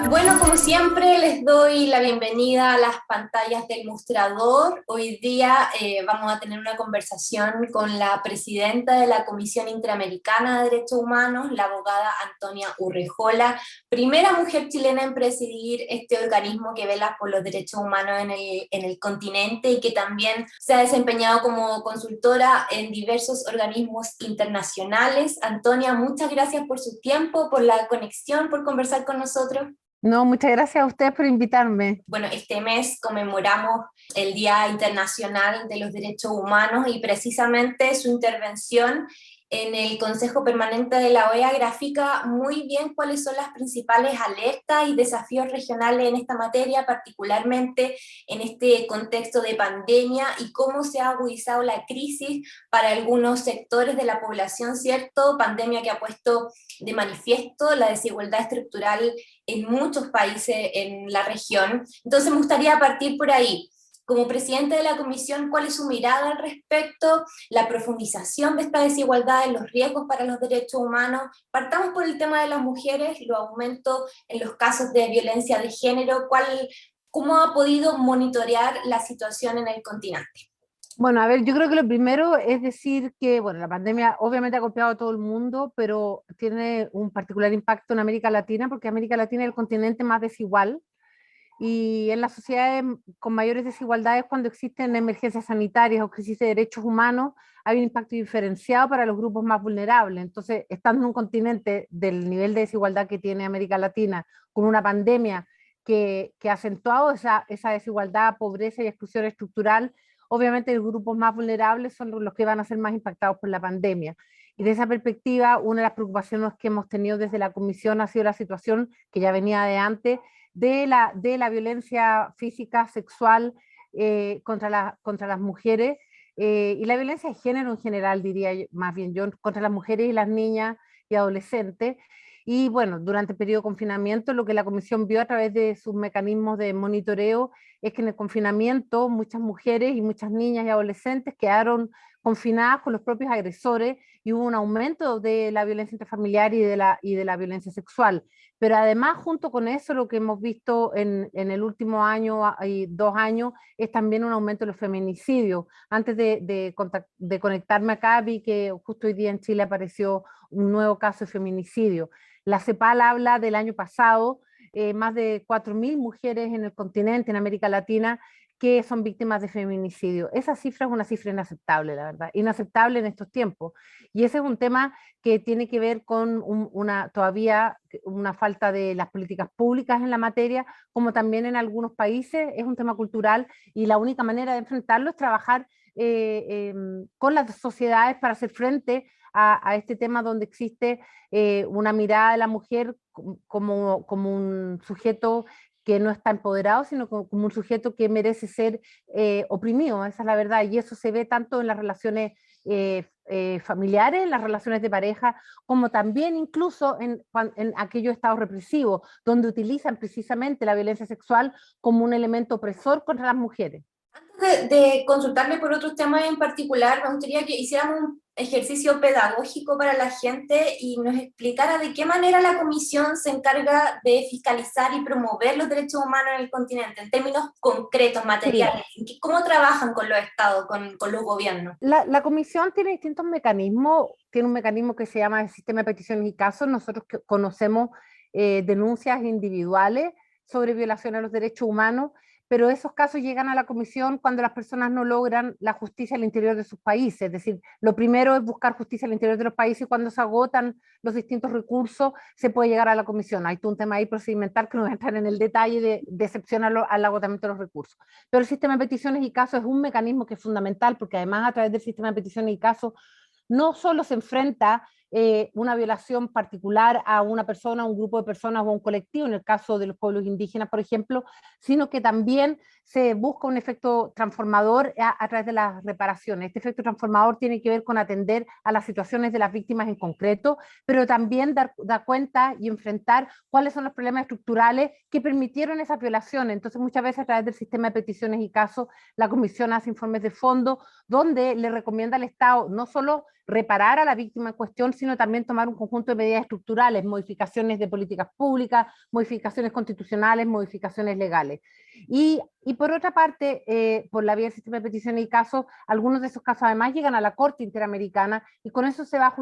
Bueno, como siempre, les doy la bienvenida a las pantallas del mostrador. Hoy día vamos a tener una conversación con la presidenta de la Comisión Interamericana de Derechos Humanos, la abogada Antonia Urrejola, primera mujer chilena en presidir este organismo que vela por los derechos humanos en el continente y que también se ha desempeñado como consultora en diversos organismos internacionales. Antonia, muchas gracias por su tiempo, por la conexión, por conversar con nosotros. No, muchas gracias a ustedes por invitarme. Bueno, este mes conmemoramos el Día Internacional de los Derechos Humanos y precisamente su intervención en el Consejo Permanente de la OEA grafica muy bien cuáles son las principales alertas y desafíos regionales en esta materia, particularmente en este contexto de pandemia y cómo se ha agudizado la crisis para algunos sectores de la población, ¿cierto? Pandemia que ha puesto de manifiesto la desigualdad estructural en muchos países en la región. Entonces me gustaría partir por ahí. Como presidente de la comisión, ¿cuál es su mirada al respecto? La profundización de esta desigualdad, los riesgos para los derechos humanos. Partamos por el tema de las mujeres, los aumentos en los casos de violencia de género. ¿Cómo ha podido monitorear la situación en el continente? Bueno, a ver, yo creo que lo primero es decir que, bueno, la pandemia obviamente ha golpeado a todo el mundo, pero tiene un particular impacto en América Latina, porque América Latina es el continente más desigual y en las sociedades con mayores desigualdades, cuando existen emergencias sanitarias o crisis de derechos humanos, hay un impacto diferenciado para los grupos más vulnerables. Entonces, estando en un continente del nivel de desigualdad que tiene América Latina, con una pandemia que ha acentuado esa desigualdad, pobreza y exclusión estructural, obviamente los grupos más vulnerables son los que van a ser más impactados por la pandemia. Y de esa perspectiva, una de las preocupaciones que hemos tenido desde la Comisión ha sido la situación que ya venía de antes, de la violencia física, sexual contra las mujeres y la violencia de género en general, diría más bien yo, contra las mujeres y las niñas y adolescentes. Y bueno, durante el periodo de confinamiento, lo que la Comisión vio a través de sus mecanismos de monitoreo es que en el confinamiento muchas mujeres y muchas niñas y adolescentes quedaron confinadas con los propios agresores y hubo un aumento de la violencia intrafamiliar y de la violencia sexual. Pero además, junto con eso, lo que hemos visto en el último año y 2 años es también un aumento de los feminicidios. Antes de conectarme acá, vi que justo hoy día en Chile apareció un nuevo caso de feminicidio. La CEPAL habla del año pasado, más de 4.000 mujeres en el continente, en América Latina, que son víctimas de feminicidio. Esa cifra es una cifra inaceptable, la verdad, inaceptable en estos tiempos. Y ese es un tema que tiene que ver con todavía una falta de las políticas públicas en la materia, como también en algunos países es un tema cultural y la única manera de enfrentarlo es trabajar con las sociedades para hacer frente a este tema donde existe una mirada de la mujer como un sujeto que no está empoderado, sino como un sujeto que merece ser oprimido, esa es la verdad, y eso se ve tanto en las relaciones familiares, en las relaciones de pareja, como también incluso en aquellos estados represivos, donde utilizan precisamente la violencia sexual como un elemento opresor contra las mujeres. Antes de consultarle por otros temas en particular, me gustaría que hiciéramos un ejercicio pedagógico para la gente y nos explicara de qué manera la Comisión se encarga de fiscalizar y promover los derechos humanos en el continente, en términos concretos, Sí, materiales. ¿Cómo trabajan con los estados, con los gobiernos? la comisión tiene distintos mecanismos, tiene un mecanismo que se llama el sistema de peticiones y casos, nosotros conocemos denuncias individuales sobre violación a los derechos humanos, pero esos casos llegan a la comisión cuando las personas no logran la justicia al interior de sus países, es decir, lo primero es buscar justicia al interior de los países y cuando se agotan los distintos recursos se puede llegar a la comisión. Hay todo un tema ahí procedimental que no voy a entrar en el detalle de excepción al agotamiento de los recursos. Pero el sistema de peticiones y casos es un mecanismo que es fundamental porque además a través del sistema de peticiones y casos no solo se enfrenta una violación particular a una persona, a un grupo de personas o a un colectivo, en el caso de los pueblos indígenas, por ejemplo, sino que también se busca un efecto transformador a través de las reparaciones. Este efecto transformador tiene que ver con atender a las situaciones de las víctimas en concreto, pero también dar cuenta y enfrentar cuáles son los problemas estructurales que permitieron esas violaciones. Entonces, muchas veces a través del sistema de peticiones y casos, la Comisión hace informes de fondo donde le recomienda al Estado no solo reparar a la víctima en cuestión, sino también tomar un conjunto de medidas estructurales, modificaciones de políticas públicas, modificaciones constitucionales, modificaciones legales. Y por otra parte, por la vía del sistema de peticiones y casos, algunos de esos casos además llegan a la Corte Interamericana y con eso se va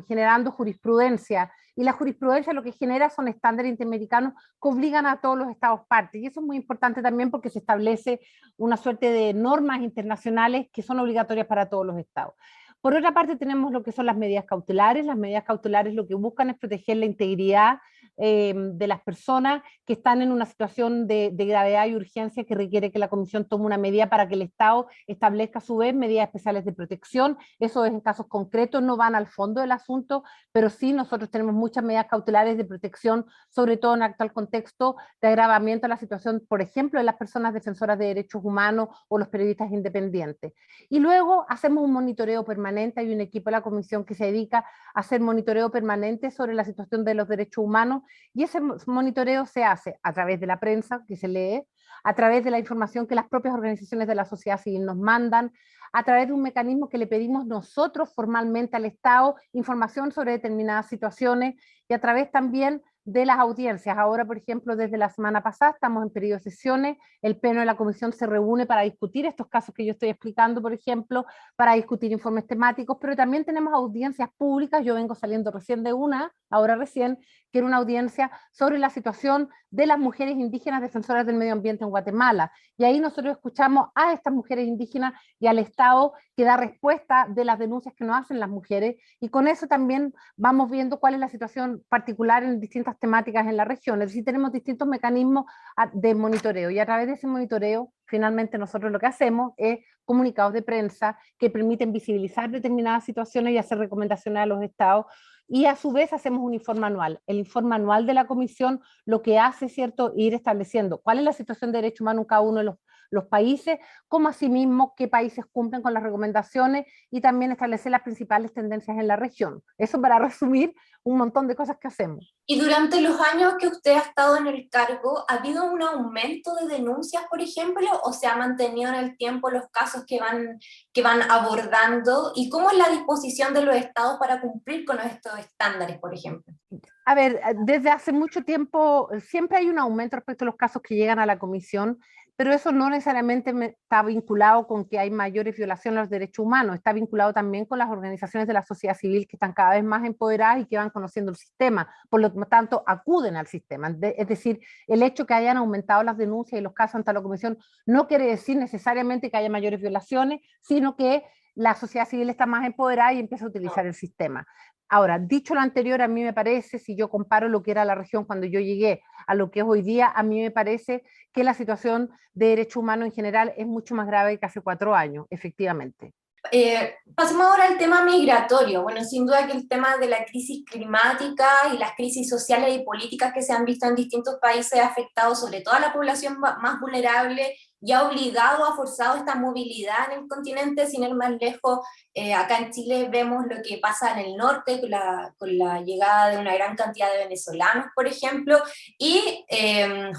generando jurisprudencia. Y la jurisprudencia lo que genera son estándares interamericanos que obligan a todos los estados partes. Y eso es muy importante también porque se establece una suerte de normas internacionales que son obligatorias para todos los estados. Por otra parte tenemos lo que son las medidas cautelares. Las medidas cautelares lo que buscan es proteger la integridad de las personas que están en una situación de gravedad y urgencia que requiere que la Comisión tome una medida para que el Estado establezca a su vez medidas especiales de protección. Eso es en casos concretos, no van al fondo del asunto, pero sí nosotros tenemos muchas medidas cautelares de protección, sobre todo en el actual contexto de agravamiento de la situación, por ejemplo, de las personas defensoras de derechos humanos o los periodistas independientes. Y luego hacemos un monitoreo permanente, hay un equipo de la Comisión que se dedica a hacer monitoreo permanente sobre la situación de los derechos humanos, y ese monitoreo se hace a través de la prensa que se lee, a través de la información que las propias organizaciones de la sociedad civil nos mandan, a través de un mecanismo que le pedimos nosotros formalmente al Estado, información sobre determinadas situaciones, y a través también de las audiencias. Ahora, por ejemplo, desde la semana pasada estamos en periodo de sesiones, el Pleno de la Comisión se reúne para discutir estos casos que yo estoy explicando, por ejemplo, para discutir informes temáticos, pero también tenemos audiencias públicas. Yo vengo saliendo recién de una, ahora recién, que era una audiencia sobre la situación de las mujeres indígenas defensoras del medio ambiente en Guatemala. Y ahí nosotros escuchamos a estas mujeres indígenas y al Estado que da respuesta de las denuncias que nos hacen las mujeres, y con eso también vamos viendo cuál es la situación particular en distintas temáticas en la región. Es decir, tenemos distintos mecanismos de monitoreo, y a través de ese monitoreo, finalmente nosotros lo que hacemos es comunicados de prensa que permiten visibilizar determinadas situaciones y hacer recomendaciones a los estados, y a su vez hacemos un informe anual. El informe anual de la Comisión lo que hace, ¿cierto?, ir estableciendo cuál es la situación de derechos humanos en cada uno de los países, como asimismo qué países cumplen con las recomendaciones, y también establecer las principales tendencias en la región. Eso para resumir un montón de cosas que hacemos. Y durante los años que usted ha estado en el cargo, ¿ha habido un aumento de denuncias, por ejemplo, o se ha mantenido en el tiempo los casos que van abordando? ¿Y cómo es la disposición de los estados para cumplir con estos estándares, por ejemplo? A ver, desde hace mucho tiempo siempre hay un aumento respecto a los casos que llegan a la Comisión, pero eso no necesariamente está vinculado con que hay mayores violaciones a los derechos humanos, está vinculado también con las organizaciones de la sociedad civil que están cada vez más empoderadas y que van conociendo el sistema, por lo tanto acuden al sistema. Es decir, el hecho que hayan aumentado las denuncias y los casos ante la Comisión no quiere decir necesariamente que haya mayores violaciones, sino que la sociedad civil está más empoderada y empieza a utilizar el sistema. Ahora, dicho lo anterior, a mí me parece, si yo comparo lo que era la región cuando yo llegué a lo que es hoy día, a mí me parece que la situación de derechos humanos en general es mucho más grave que hace 4 años, efectivamente. Pasemos ahora al tema migratorio. Bueno, sin duda que el tema de la crisis climática y las crisis sociales y políticas que se han visto en distintos países ha afectado sobre todo a la población más vulnerable y ha obligado, ha forzado esta movilidad en el continente. Sin ir más lejos, acá en Chile vemos lo que pasa en el norte con la llegada de una gran cantidad de venezolanos, por ejemplo, y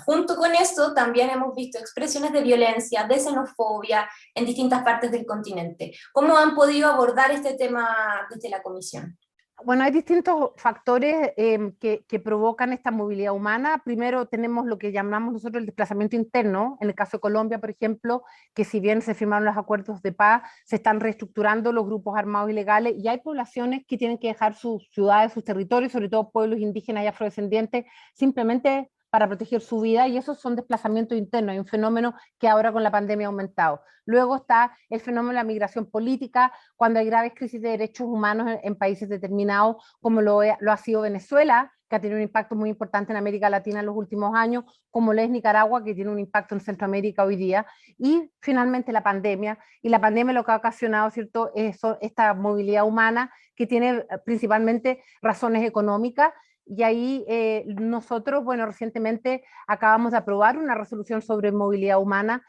junto con eso también hemos visto expresiones de violencia, de xenofobia en distintas partes del continente. ¿Cómo han podido abordar este tema desde la Comisión? Bueno, hay distintos factores que provocan esta movilidad humana. Primero tenemos lo que llamamos nosotros el desplazamiento interno. En el caso de Colombia, por ejemplo, que si bien se firmaron los acuerdos de paz, se están reestructurando los grupos armados ilegales, y hay poblaciones que tienen que dejar sus ciudades, sus territorios, sobre todo pueblos indígenas y afrodescendientes, simplemente para proteger su vida, y esos son desplazamientos internos. Hay un fenómeno que ahora con la pandemia ha aumentado. Luego está el fenómeno de la migración política, cuando hay graves crisis de derechos humanos en países determinados, como lo ha sido Venezuela, que ha tenido un impacto muy importante en América Latina en los últimos años, como lo es Nicaragua, que tiene un impacto en Centroamérica hoy día, y finalmente la pandemia. Y la pandemia lo que ha ocasionado, ¿cierto?, es esta movilidad humana que tiene principalmente razones económicas. Y ahí nosotros, bueno, recientemente acabamos de aprobar una resolución sobre movilidad humana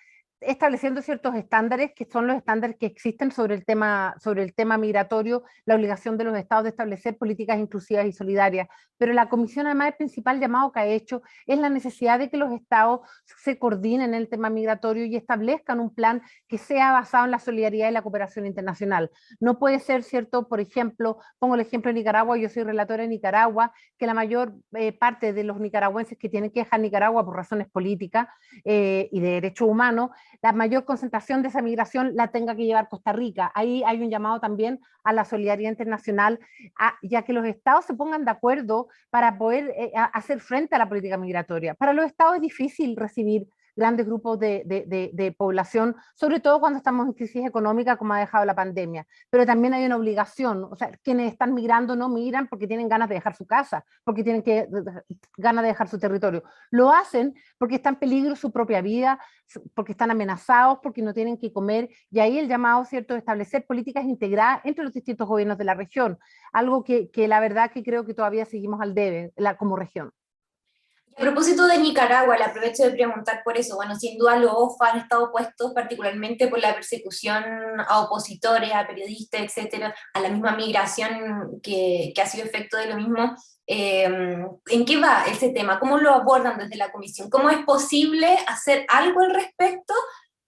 estableciendo ciertos estándares que son los estándares que existen sobre el tema migratorio, la obligación de los estados de establecer políticas inclusivas y solidarias. Pero la Comisión, además, el principal llamado que ha hecho es la necesidad de que los estados se coordinen en el tema migratorio y establezcan un plan que sea basado en la solidaridad y la cooperación internacional. No puede ser, ¿cierto? Por ejemplo, pongo el ejemplo de Nicaragua, yo soy relatora de Nicaragua, que la mayor parte de los nicaragüenses que tienen que dejar Nicaragua por razones políticas y de derechos humanos, la mayor concentración de esa migración la tenga que llevar Costa Rica. Ahí hay un llamado también a la solidaridad internacional, ya que los estados se pongan de acuerdo para poder hacer frente a la política migratoria. Para los estados es difícil recibir grandes grupos de población, sobre todo cuando estamos en crisis económica como ha dejado la pandemia, pero también hay una obligación, o sea, quienes están migrando no migran porque tienen ganas de dejar su casa, porque tienen ganas de dejar su territorio, lo hacen porque está en peligro su propia vida, porque están amenazados, porque no tienen que comer, y ahí el llamado, ¿cierto?, de establecer políticas integradas entre los distintos gobiernos de la región, algo que la verdad que creo que todavía seguimos al debe como región. A propósito de Nicaragua, le aprovecho de preguntar por eso. Bueno, sin duda los ojos han estado puestos particularmente por la persecución a opositores, a periodistas, etcétera, a la misma migración que ha sido efecto de lo mismo. ¿En qué va ese tema? ¿Cómo lo abordan desde la Comisión? ¿Cómo es posible hacer algo al respecto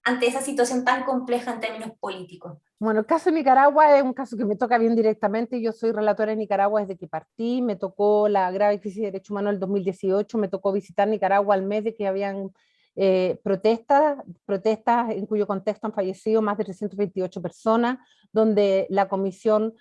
ante esa situación tan compleja en términos políticos? Bueno, el caso de Nicaragua es un caso que me toca bien directamente. Yo soy relatora de Nicaragua desde que partí. Me tocó la grave crisis de derechos humanos del 2018. Me tocó visitar Nicaragua al mes de que habían protestas en cuyo contexto han fallecido más de 328 personas, donde la comisión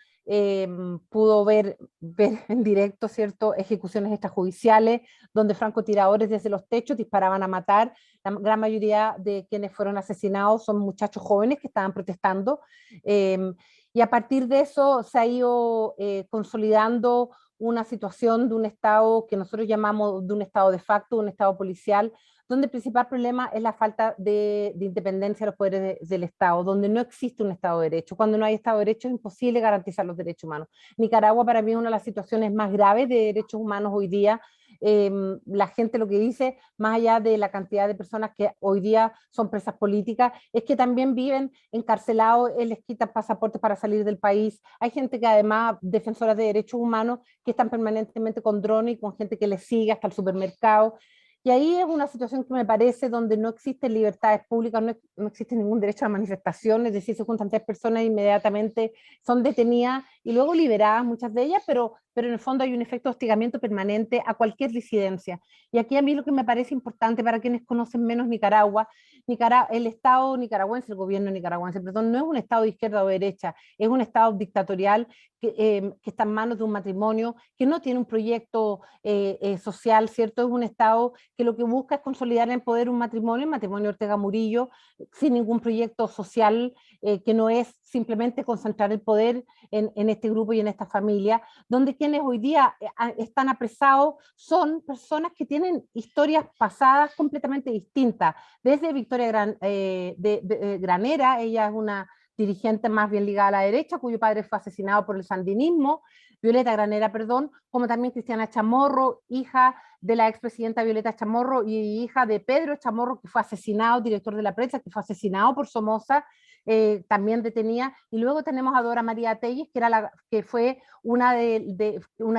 pudo ver en directo, ¿cierto?, ejecuciones extrajudiciales, donde francotiradores desde los techos disparaban a matar. La gran mayoría de quienes fueron asesinados son muchachos jóvenes que estaban protestando, y a partir de eso se ha ido consolidando una situación de un Estado que nosotros llamamos de un Estado de facto, un Estado policial, donde el principal problema es la falta de independencia de los poderes del Estado, donde no existe un Estado de Derecho. Cuando no hay Estado de Derecho es imposible garantizar los derechos humanos. Nicaragua para mí es una de las situaciones más graves de derechos humanos hoy día. La gente lo que dice, más allá de la cantidad de personas que hoy día son presas políticas, es que también viven encarcelados, les quitan pasaportes para salir del país. Hay gente que además, defensoras de derechos humanos, que están permanentemente con drones y con gente que les sigue hasta el supermercado. Y ahí es una situación que me parece donde no existen libertades públicas, no existe ningún derecho a manifestación, es decir, se juntan 3 personas e inmediatamente son detenidas y luego liberadas, muchas de ellas, pero en el fondo hay un efecto de hostigamiento permanente a cualquier disidencia. Y aquí a mí lo que me parece importante para quienes conocen menos Nicaragua, el Estado nicaragüense, el gobierno nicaragüense, perdón, no es un Estado de izquierda o derecha, es un Estado dictatorial que está en manos de un matrimonio, que no tiene un proyecto social, ¿cierto? Es un Estado que lo que busca es consolidar en poder un matrimonio, el matrimonio Ortega Murillo, sin ningún proyecto social, que no es simplemente concentrar el poder en este grupo y en esta familia, donde quienes hoy día están apresados son personas que tienen historias pasadas completamente distintas, desde Victoria Granera, ella es una dirigente más bien ligada a la derecha, cuyo padre fue asesinado por el sandinismo, Violeta Granera, perdón, como también Cristiana Chamorro, hija de la expresidenta Violeta Chamorro y hija de Pedro Chamorro, que fue asesinado, director de la prensa, que fue asesinado por Somoza, también detenida. Y luego tenemos a Dora María Telles, que fue una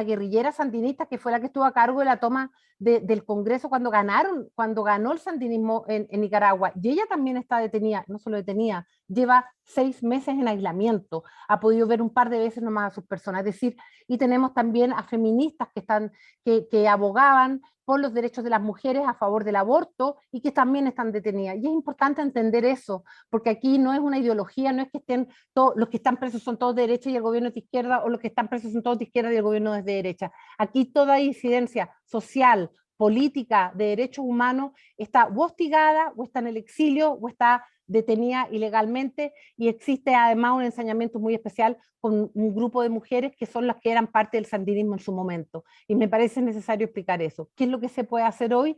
guerrillera sandinista, que fue la que estuvo a cargo de la toma del Congreso cuando ganó el sandinismo en Nicaragua. Y ella también está detenida, no solo detenida, lleva 6 meses en aislamiento, ha podido ver un par de veces nomás a sus personas, es decir, y tenemos también a feministas que abogaban por los derechos de las mujeres a favor del aborto y que también están detenidas. Y es importante entender eso, porque aquí no es una ideología, no es que los que están presos son todos de derecha y el gobierno es de izquierda, o los que están presos son todos de izquierda y el gobierno es de derecha. Aquí toda incidencia social, política, de derechos humanos está o hostigada, o está en el exilio, o está detenida ilegalmente, y existe además un ensañamiento muy especial con un grupo de mujeres que son las que eran parte del sandinismo en su momento. Y me parece necesario explicar eso. ¿Qué es lo que se puede hacer hoy?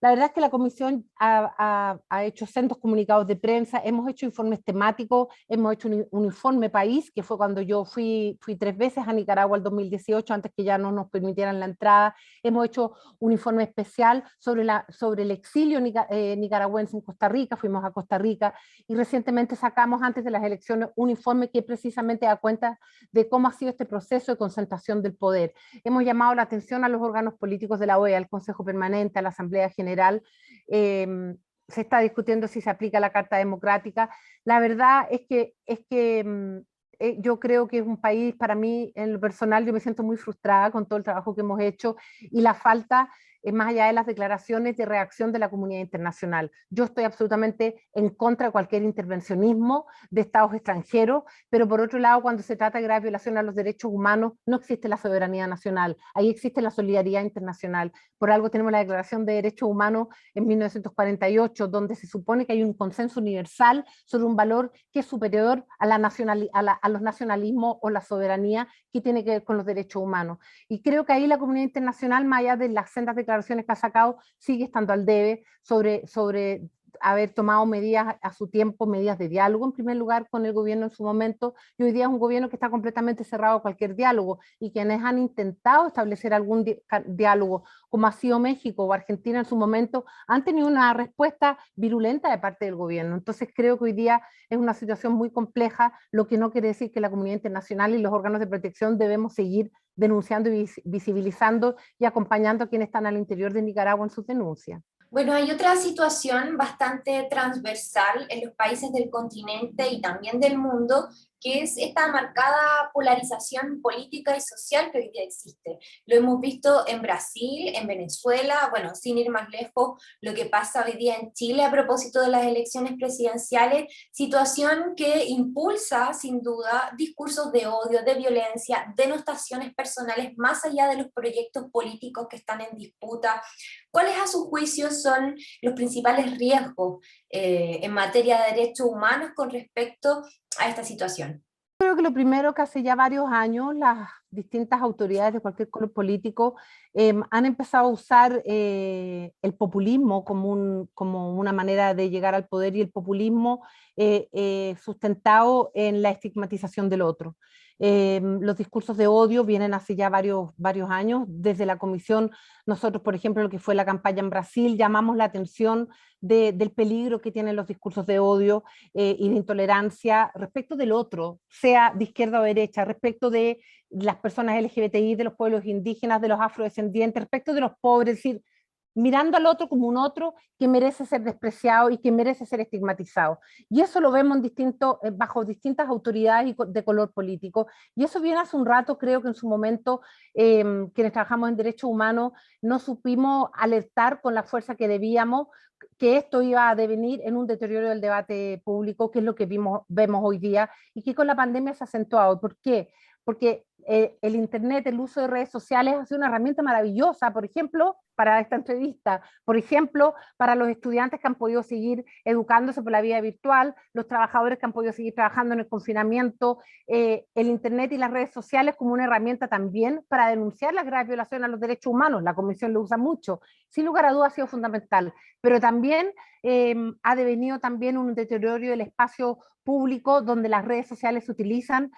La verdad es que la Comisión ha hecho sendos comunicados de prensa, hemos hecho informes temáticos, hemos hecho un informe país, que fue cuando yo fui 3 veces a Nicaragua el 2018, antes que ya no nos permitieran la entrada. Hemos hecho un informe especial sobre el exilio nicaragüense en Costa Rica, fuimos a Costa Rica, y recientemente sacamos, antes de las elecciones, un informe que precisamente da cuenta de cómo ha sido este proceso de concentración del poder. Hemos llamado la atención a los órganos políticos de la OEA, al Consejo Permanente, a la Asamblea General. Se está discutiendo si se aplica la Carta Democrática. La verdad es que yo creo que es un país, para mí, en lo personal, yo me siento muy frustrada con todo el trabajo que hemos hecho y la falta, más allá de las declaraciones de reacción de la comunidad internacional. Yo estoy absolutamente en contra de cualquier intervencionismo de estados extranjeros, pero por otro lado, cuando se trata de graves violaciones a los derechos humanos, no existe la soberanía nacional, ahí existe la solidaridad internacional. Por algo tenemos la Declaración de Derechos Humanos en 1948, donde se supone que hay un consenso universal sobre un valor que es superior a los nacionalismos o la soberanía que tiene que ver con los derechos humanos. Y creo que ahí la comunidad internacional, más allá de las sendas declaraciones que ha sacado, sigue estando al debe sobre haber tomado medidas a su tiempo, medidas de diálogo, en primer lugar, con el gobierno en su momento, y hoy día es un gobierno que está completamente cerrado a cualquier diálogo, y quienes han intentado establecer algún diálogo, como ha sido México o Argentina en su momento, han tenido una respuesta virulenta de parte del gobierno. Entonces creo que hoy día es una situación muy compleja, lo que no quiere decir que la comunidad internacional y los órganos de protección debemos seguir denunciando y visibilizando y acompañando a quienes están al interior de Nicaragua en sus denuncias. Bueno, hay otra situación bastante transversal en los países del continente y también del mundo, que es esta marcada polarización política y social que hoy día existe. Lo hemos visto en Brasil, en Venezuela, bueno, sin ir más lejos, lo que pasa hoy día en Chile a propósito de las elecciones presidenciales, situación que impulsa, sin duda, discursos de odio, de violencia, denostaciones personales, más allá de los proyectos políticos que están en disputa. ¿Cuáles a su juicio son los principales riesgos en materia de derechos humanos con respecto a esta situación? Creo que lo primero que hace ya varios años las distintas autoridades de cualquier color político han empezado a usar el populismo como una manera de llegar al poder, y el populismo sustentado en la estigmatización del otro. Los discursos de odio vienen hace ya varios años. Desde la Comisión, nosotros, por ejemplo, lo que fue la campaña en Brasil, llamamos la atención del peligro que tienen los discursos de odio y de intolerancia respecto del otro, sea de izquierda o derecha, respecto de las personas LGBTI, de los pueblos indígenas, de los afrodescendientes, respecto de los pobres, es decir, mirando al otro como un otro que merece ser despreciado y que merece ser estigmatizado. Y eso lo vemos bajo distintas autoridades de color político. Y eso viene hace un rato, creo que en su momento, quienes trabajamos en derechos humanos, no supimos alertar con la fuerza que debíamos que esto iba a devenir en un deterioro del debate público, que es lo que vemos hoy día, y que con la pandemia se ha acentuado. ¿Por qué? Porque el Internet, el uso de redes sociales ha sido una herramienta maravillosa, por ejemplo, para esta entrevista, por ejemplo, para los estudiantes que han podido seguir educándose por la vía virtual, los trabajadores que han podido seguir trabajando en el confinamiento, el Internet y las redes sociales como una herramienta también para denunciar las graves violaciones a los derechos humanos. La Comisión lo usa mucho, sin lugar a dudas ha sido fundamental, pero también ha devenido también un deterioro del espacio público donde las redes sociales se utilizan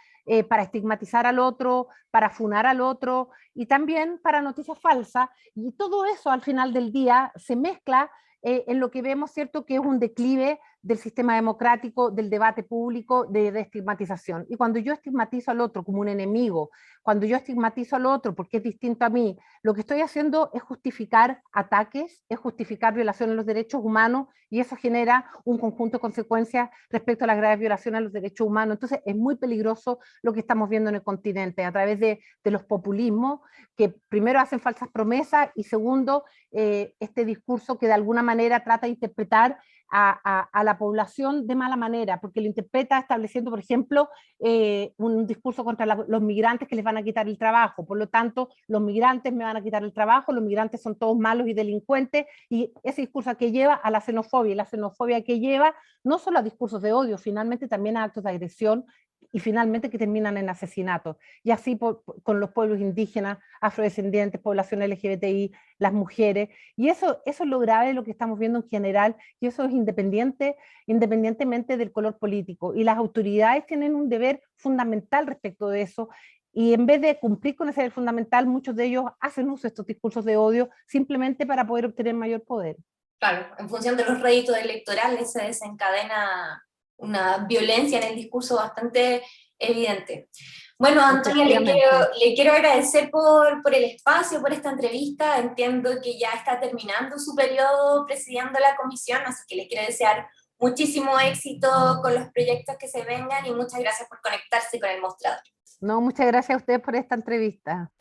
para estigmatizar al otro, para funar al otro y también para noticias falsas, y todo eso al final del día se mezcla en lo que vemos, ¿cierto?, que es un declive del sistema democrático, del debate público, de estigmatización. Y cuando yo estigmatizo al otro como un enemigo, cuando yo estigmatizo al otro porque es distinto a mí, lo que estoy haciendo es justificar ataques, es justificar violaciones a los derechos humanos, y eso genera un conjunto de consecuencias respecto a las graves violaciones a los derechos humanos. Entonces es muy peligroso lo que estamos viendo en el continente, a través de los populismos, que primero hacen falsas promesas y segundo, este discurso que de alguna manera trata de interpretar a la población de mala manera, porque lo interpreta estableciendo, por ejemplo, un discurso contra los migrantes que les van a quitar el trabajo. Por lo tanto, los migrantes me van a quitar el trabajo, los migrantes son todos malos y delincuentes, y ese discurso que lleva a la xenofobia, y la xenofobia que lleva no solo a discursos de odio, finalmente también a actos de agresión y finalmente que terminan en asesinatos. Y así con los pueblos indígenas, afrodescendientes, población LGBTI, las mujeres. Y eso es lo grave de lo que estamos viendo en general, y eso es independientemente del color político. Y las autoridades tienen un deber fundamental respecto de eso, y en vez de cumplir con ese deber fundamental, muchos de ellos hacen uso de estos discursos de odio simplemente para poder obtener mayor poder. Claro, en función de los réditos electorales se desencadena una violencia en el discurso bastante evidente. Bueno, Antonia, le quiero agradecer por el espacio, por esta entrevista. Entiendo que ya está terminando su periodo presidiendo la comisión, así que le quiero desear muchísimo éxito con los proyectos que se vengan y muchas gracias por conectarse con El Mostrador. No, muchas gracias a ustedes por esta entrevista.